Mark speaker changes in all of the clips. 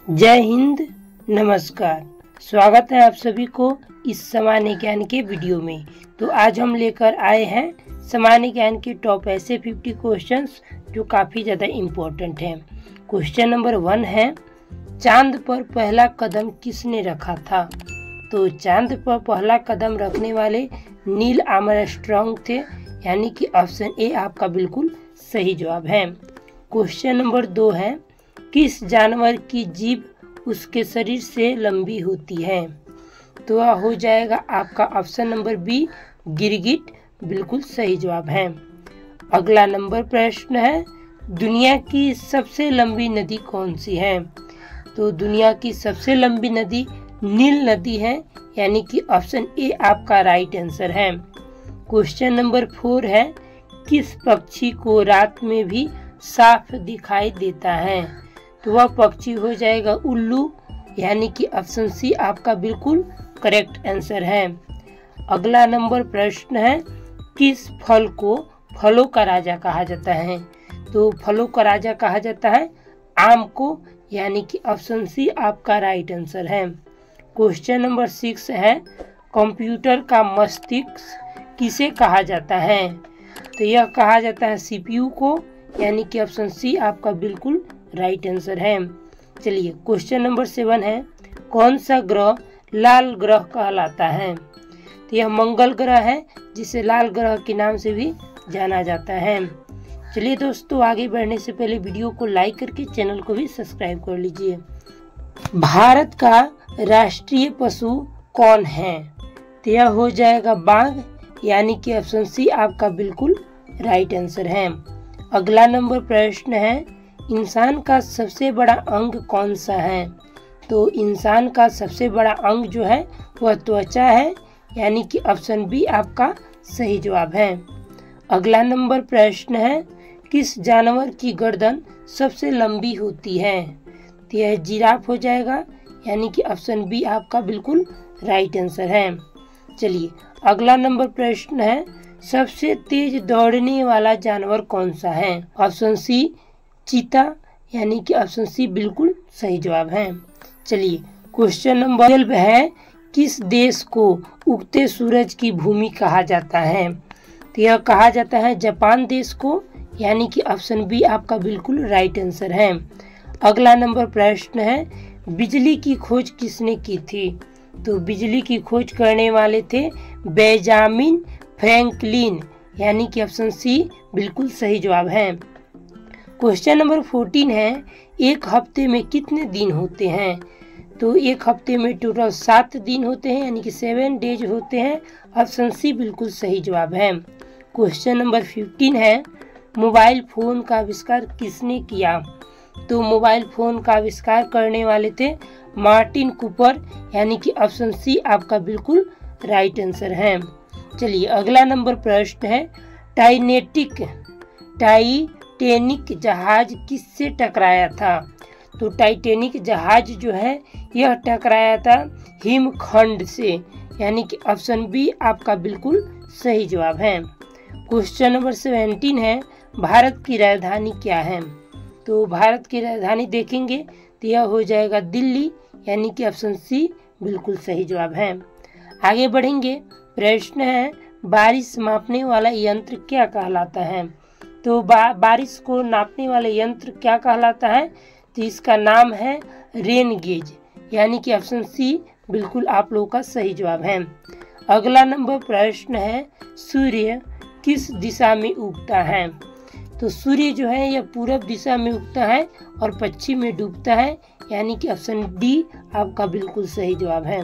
Speaker 1: जय हिंद, नमस्कार। स्वागत है आप सभी को इस सामान्य ज्ञान के वीडियो में। तो आज हम लेकर आए हैं सामान्य ज्ञान के टॉप ऐसे 50 क्वेश्चंस जो काफ़ी ज़्यादा इम्पोर्टेंट हैं। क्वेश्चन नंबर 1 है, चांद पर पहला कदम किसने रखा था? तो चांद पर पहला कदम रखने वाले नील आर्मस्ट्रांग थे, यानी कि ऑप्शन ए आपका बिल्कुल सही जवाब है। क्वेश्चन नंबर 2 है, किस जानवर की जीभ उसके शरीर से लंबी होती है? तो वह हो जाएगा आपका ऑप्शन नंबर बी, गिरगिट, बिल्कुल सही जवाब है। अगला नंबर प्रश्न है, दुनिया की सबसे लंबी नदी कौन सी है? तो दुनिया की सबसे लंबी नदी नील नदी है, यानी कि ऑप्शन ए आपका राइट आंसर है। क्वेश्चन नंबर 4 है, किस पक्षी को रात में भी साफ दिखाई देता है? तो वह पक्षी हो जाएगा उल्लू, यानी कि ऑप्शन सी आपका बिल्कुल करेक्ट आंसर है। अगला नंबर प्रश्न है, किस फल को फलों का राजा कहा जाता है? तो फलों का राजा कहा जाता है आम को, यानी कि ऑप्शन सी आपका राइट आंसर है। क्वेश्चन नंबर 6 है, कंप्यूटर का मस्तिष्क किसे कहा जाता है? तो यह कहा जाता है सीपीयू को, यानी कि ऑप्शन सी आपका बिल्कुल राइट आंसर है। चलिए क्वेश्चन नंबर 7 है, कौन सा ग्रह लाल ग्रह कहलाता है? तो यह मंगल ग्रह है, जिसे लाल ग्रह के नाम से भी जाना जाता है। चलिए दोस्तों, आगे बढ़ने से पहले वीडियो को लाइक करके चैनल को भी सब्सक्राइब कर लीजिए। भारत का राष्ट्रीय पशु कौन है? तो यह हो जाएगा बाघ, यानी कि ऑप्शन सी आपका बिल्कुल राइट आंसर है। अगला नंबर प्रश्न है, इंसान का सबसे बड़ा अंग कौन सा है? तो इंसान का सबसे बड़ा अंग जो है वह त्वचा है, यानी कि ऑप्शन बी आपका सही जवाब है। अगला नंबर प्रश्न है, किस जानवर की गर्दन सबसे लंबी होती है? तो यह जिराफ हो जाएगा, यानी कि ऑप्शन बी आपका बिल्कुल राइट आंसर है। चलिए अगला नंबर प्रश्न है, सबसे तेज दौड़ने वाला जानवर कौन सा है? ऑप्शन सी चीता, यानी कि ऑप्शन सी बिल्कुल सही जवाब है। चलिए क्वेश्चन नंबर 12 है, किस देश को उगते सूरज की भूमि कहा जाता है? तो यह कहा जाता है जापान देश को, यानी कि ऑप्शन बी आपका बिल्कुल राइट आंसर है। अगला नंबर प्रश्न है, बिजली की खोज किसने की थी? तो बिजली की खोज करने वाले थे बेंजामिन फ्रैंकलिन, यानी कि ऑप्शन सी बिल्कुल सही जवाब है। क्वेश्चन नंबर 14 है, एक हफ्ते में कितने दिन होते हैं? तो एक हफ्ते में टोटल 7 दिन होते हैं, यानी कि 7 डेज होते हैं। ऑप्शन सी बिल्कुल सही जवाब है। क्वेश्चन नंबर 15 है, मोबाइल फोन का आविष्कार किसने किया? तो मोबाइल फोन का आविष्कार करने वाले थे मार्टिन कूपर, यानी कि ऑप्शन सी आपका बिल्कुल राइट आंसर है। चलिए अगला नंबर प्रश्न है, टाइटैनिक जहाज किससे टकराया था? तो टाइटैनिक जहाज जो है यह टकराया था हिमखंड से, यानी कि ऑप्शन बी आपका बिल्कुल सही जवाब है। क्वेश्चन नंबर 17 है, भारत की राजधानी क्या है? तो भारत की राजधानी देखेंगे तो यह हो जाएगा दिल्ली, यानी कि ऑप्शन सी बिल्कुल सही जवाब है। आगे बढ़ेंगे, प्रश्न है, बारिश मापने वाला यंत्र क्या कहलाता है? तो बारिश को नापने वाले यंत्र क्या कहलाता है? तो इसका नाम है रेन गेज, यानी कि ऑप्शन सी बिल्कुल आप लोगों का सही जवाब है। अगला नंबर प्रश्न है, सूर्य किस दिशा में उगता है? तो सूर्य जो है यह पूरब दिशा में उगता है और पश्चिम में डूबता है, यानी कि ऑप्शन डी आपका बिल्कुल सही जवाब है।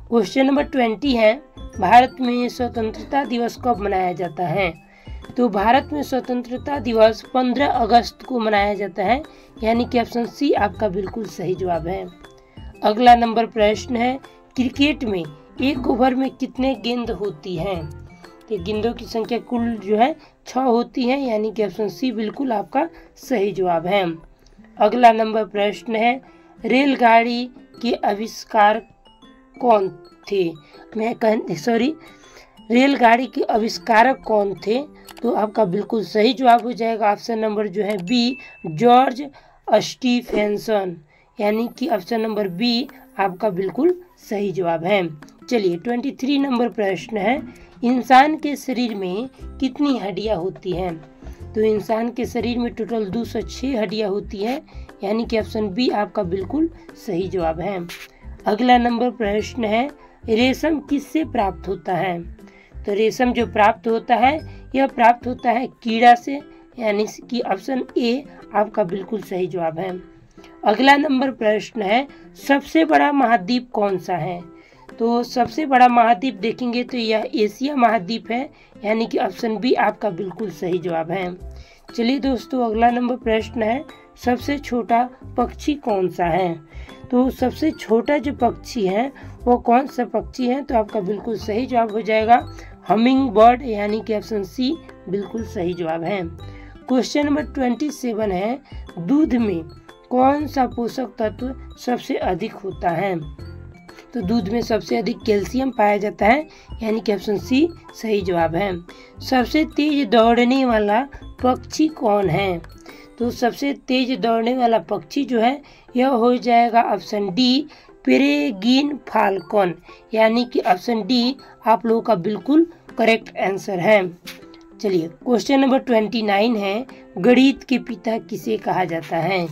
Speaker 1: क्वेश्चन नंबर 20 है, भारत में स्वतंत्रता दिवस कब मनाया जाता है? तो भारत में स्वतंत्रता दिवस 15 अगस्त को मनाया जाता है, यानी कि ऑप्शन सी आपका बिल्कुल सही जवाब है। अगला नंबर प्रश्न है, क्रिकेट में एक ओवर में कितने गेंद होती हैं? तो गेंदों की संख्या कुल जो है 6 होती है, यानी कि ऑप्शन सी बिल्कुल आपका सही जवाब है। अगला नंबर प्रश्न है, रेलगाड़ी के आविष्कार कौन थे? रेलगाड़ी के आविष्कारक कौन थे? तो आपका बिल्कुल सही जवाब हो जाएगा ऑप्शन नंबर जो है बी, जॉर्ज स्टीफेंसन, यानी कि ऑप्शन नंबर बी आपका बिल्कुल सही जवाब है। चलिए 23 नंबर प्रश्न है, इंसान के शरीर में कितनी हड्डियां होती हैं? तो इंसान के शरीर में टोटल 206 हड्डियां होती है, यानी कि ऑप्शन बी आपका बिल्कुल सही जवाब है। अगला नंबर प्रश्न है, रेशम किससे प्राप्त होता है? तो रेशम जो प्राप्त होता है यह प्राप्त होता है कीड़ा से, यानी कि ऑप्शन ए आपका बिल्कुल सही जवाब है। अगला नंबर प्रश्न है, सबसे बड़ा महाद्वीप कौन सा है? तो सबसे बड़ा महाद्वीप देखेंगे तो यह एशिया महाद्वीप है, यानी कि ऑप्शन बी आपका बिल्कुल सही जवाब है। चलिए दोस्तों अगला नंबर प्रश्न है, सबसे छोटा पक्षी कौन सा है? तो सबसे छोटा जो पक्षी है वो कौन सा पक्षी है? तो आपका बिल्कुल सही जवाब हो जाएगा हमिंग बर्ड, यानी कि ऑप्शन सी बिल्कुल सही जवाब है। क्वेश्चन नंबर 27 है, दूध में कौन सा पोषक तत्व सबसे अधिक होता है? तो दूध में सबसे अधिक कैल्शियम पाया जाता है, यानी कि ऑप्शन सी सही जवाब है। सबसे तेज दौड़ने वाला पक्षी कौन है? तो सबसे तेज दौड़ने वाला पक्षी जो है यह हो जाएगा ऑप्शन डी पेरेग्रिन फाल्कन, यानी कि ऑप्शन डी आप लोगों का बिल्कुल करेक्ट आंसर है। चलिए क्वेश्चन नंबर 29 है, गणित के पिता किसे कहा जाता है?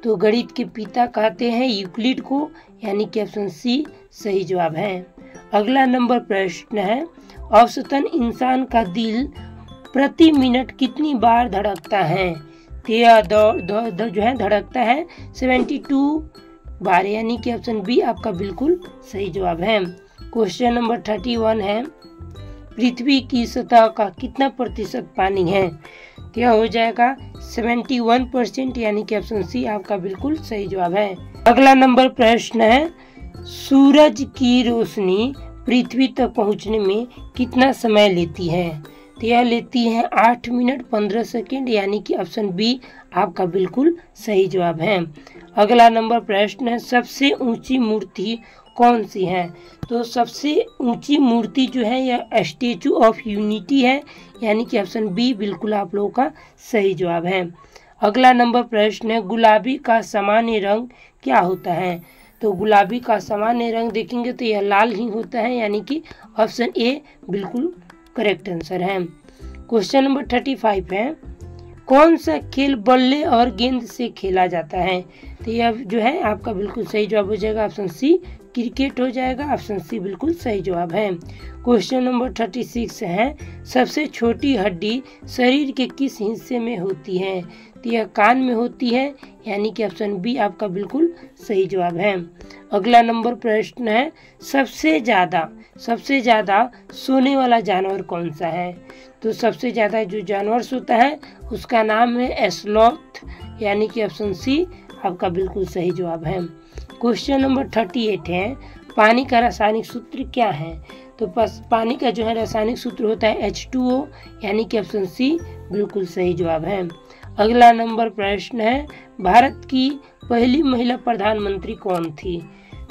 Speaker 1: तो गणित के पिता कहते हैं यूक्लिड को, यानी कि ऑप्शन सी सही जवाब है। अगला नंबर प्रश्न है, औसतन इंसान का दिल प्रति मिनट कितनी बार धड़कता है? तो यह जो है धड़कता है 72 बार, यानी कि ऑप्शन बी आपका बिल्कुल सही जवाब है। क्वेश्चन नंबर 31 है, पृथ्वी की सतह का कितना प्रतिशत पानी है? तो यह हो जाएगा 71%, यानी कि ऑप्शन सी आपका बिल्कुल सही जवाब है। अगला नंबर प्रश्न है, सूरज की रोशनी पृथ्वी तक पहुंचने में कितना समय लेती है? तो यह लेती है 8 मिनट 15 सेकेंड, यानी कि ऑप्शन बी आपका बिल्कुल सही जवाब है। अगला नंबर प्रश्न है, सबसे ऊंची मूर्ति कौन सी है? तो सबसे ऊंची मूर्ति जो है यह स्टैचू ऑफ यूनिटी है, यानी कि ऑप्शन बी बिल्कुल आप लोगों का सही जवाब है। अगला नंबर प्रश्न है, गुलाबी का सामान्य रंग क्या होता है? तो गुलाबी का सामान्य रंग देखेंगे तो यह लाल ही होता है, यानी कि ऑप्शन ए बिल्कुल करेक्ट आंसर है। क्वेश्चन नंबर 35 है, कौन सा खेल बल्ले और गेंद से खेला जाता है? तो यह जो है आपका बिल्कुल सही जवाब हो जाएगा ऑप्शन सी क्रिकेट हो जाएगा, ऑप्शन सी बिल्कुल सही जवाब है। क्वेश्चन नंबर 36 है, सबसे छोटी हड्डी शरीर के किस हिस्से में होती है? तो यह कान में होती है, यानी कि ऑप्शन बी आपका बिल्कुल सही जवाब है। अगला नंबर प्रश्न है, सबसे ज़्यादा सोने वाला जानवर कौन सा है? तो सबसे ज़्यादा जो जानवर सोता है उसका नाम है स्लॉथ, यानी कि ऑप्शन सी आपका बिल्कुल सही जवाब है। क्वेश्चन नंबर 38 है, पानी का रासायनिक सूत्र क्या है? तो पानी का जो है रासायनिक सूत्र होता है H2O, यानी कि ऑप्शन सी बिल्कुल सही जवाब है। अगला नंबर प्रश्न है, भारत की पहली महिला प्रधानमंत्री कौन थी?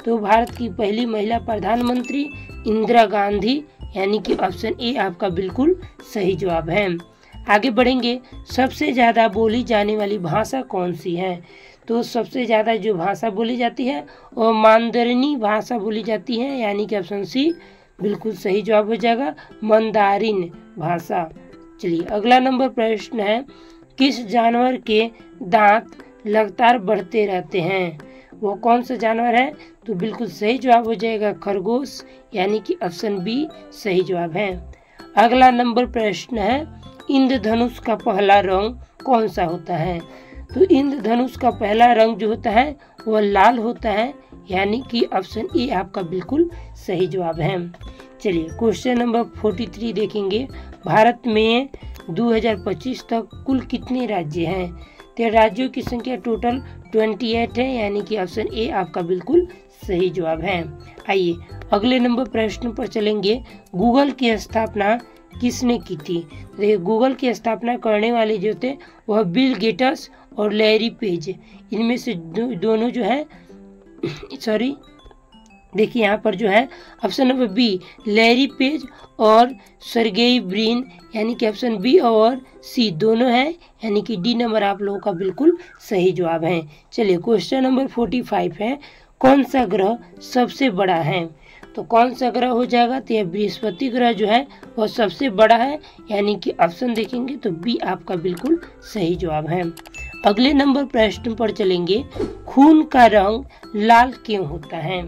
Speaker 1: तो भारत की पहली महिला प्रधानमंत्री इंदिरा गांधी, यानी कि ऑप्शन ए आपका बिल्कुल सही जवाब है। आगे बढ़ेंगे, सबसे ज़्यादा बोली जाने वाली भाषा कौन सी है? तो सबसे ज़्यादा जो भाषा बोली जाती है वो मांdarini भाषा बोली जाती है, यानी कि ऑप्शन सी बिल्कुल सही जवाब हो जाएगा मंदारिन भाषा। चलिए अगला नंबर प्रश्न है, किस जानवर के दांत लगातार बढ़ते रहते हैं? वो कौन सा जानवर है? तो बिल्कुल सही जवाब हो जाएगा खरगोश, यानी कि ऑप्शन बी सही जवाब है। अगला नंबर प्रश्न है, इंद्रधनुष का पहला रंग कौन सा होता है? तो इंद्रधनुष का पहला रंग जो होता है वह लाल होता है, यानी कि ऑप्शन ए आपका बिल्कुल सही जवाब है। चलिए क्वेश्चन नंबर 43 देखेंगे, भारत में 2025 तक कुल कितने राज्य हैं? तो राज्यों की संख्या टोटल 28 है, यानी कि ऑप्शन ए आपका बिल्कुल सही जवाब है। आइए अगले नंबर प्रश्न पर चलेंगे, गूगल की स्थापना किसने की थी? देखिए गूगल की स्थापना करने वाले जो थे वह बिल गेट्स और लैरी पेज, इनमें से दोनों जो है देखिए यहाँ पर जो है option number B Larry Page और सर्गेई ब्रिन, यानी कि ऑप्शन बी और सी दोनों हैं, यानी कि डी नंबर आप लोगों का बिल्कुल सही जवाब है। चलिए क्वेश्चन नंबर 45 है, कौन सा ग्रह सबसे बड़ा है? तो कौन सा ग्रह हो जाएगा? तो यह बृहस्पति ग्रह जो है वह सबसे बड़ा है, यानी कि ऑप्शन देखेंगे तो बी आपका बिल्कुल सही जवाब है। अगले नंबर प्रश्न पर चलेंगे, खून का रंग लाल क्यों होता है?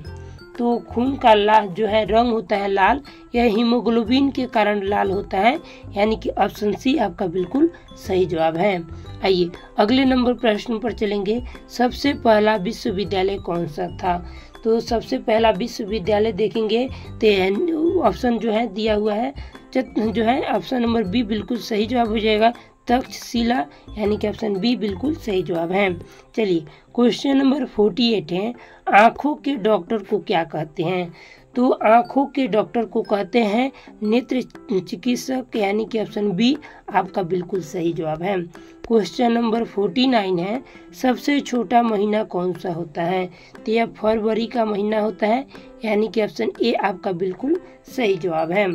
Speaker 1: तो खून का लाल जो है रंग होता है लाल, यह हीमोग्लोबिन के कारण लाल होता है, यानी कि ऑप्शन सी आपका बिल्कुल सही जवाब है। आइए अगले नंबर प्रश्न पर चलेंगे, सबसे पहला विश्वविद्यालय कौन सा था? तो सबसे पहला विश्वविद्यालय देखेंगे तो ऑप्शन जो है दिया हुआ है जो है ऑप्शन नंबर बी बिल्कुल सही जवाब हो जाएगा, तक्षशिला, यानी कि ऑप्शन बी बिल्कुल सही जवाब है। चलिए क्वेश्चन नंबर 48 है, आँखों के डॉक्टर को क्या कहते हैं? तो आँखों के डॉक्टर को कहते हैं नेत्र चिकित्सक, यानी कि ऑप्शन बी आपका बिल्कुल सही जवाब है। क्वेश्चन नंबर 49 है, सबसे छोटा महीना कौन सा होता है? तो यह फरवरी का महीना होता है, यानी कि ऑप्शन ए आपका बिल्कुल सही जवाब है।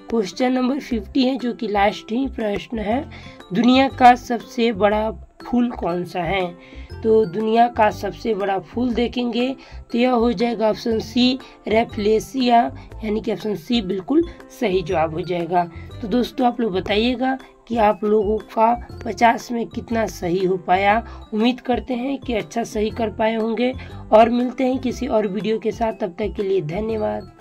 Speaker 1: क्वेश्चन नंबर 50 है, जो कि लास्ट ही प्रश्न है, दुनिया का सबसे बड़ा फूल कौन सा है? तो दुनिया का सबसे बड़ा फूल देखेंगे तो यह हो जाएगा ऑप्शन सी रेफ्लेसिया, यानी कि ऑप्शन सी बिल्कुल सही जवाब हो जाएगा। तो दोस्तों आप लोग बताइएगा कि आप लोगों का 50 में कितना सही हो पाया। उम्मीद करते हैं कि अच्छा सही कर पाए होंगे और मिलते हैं किसी और वीडियो के साथ, तब तक के लिए धन्यवाद।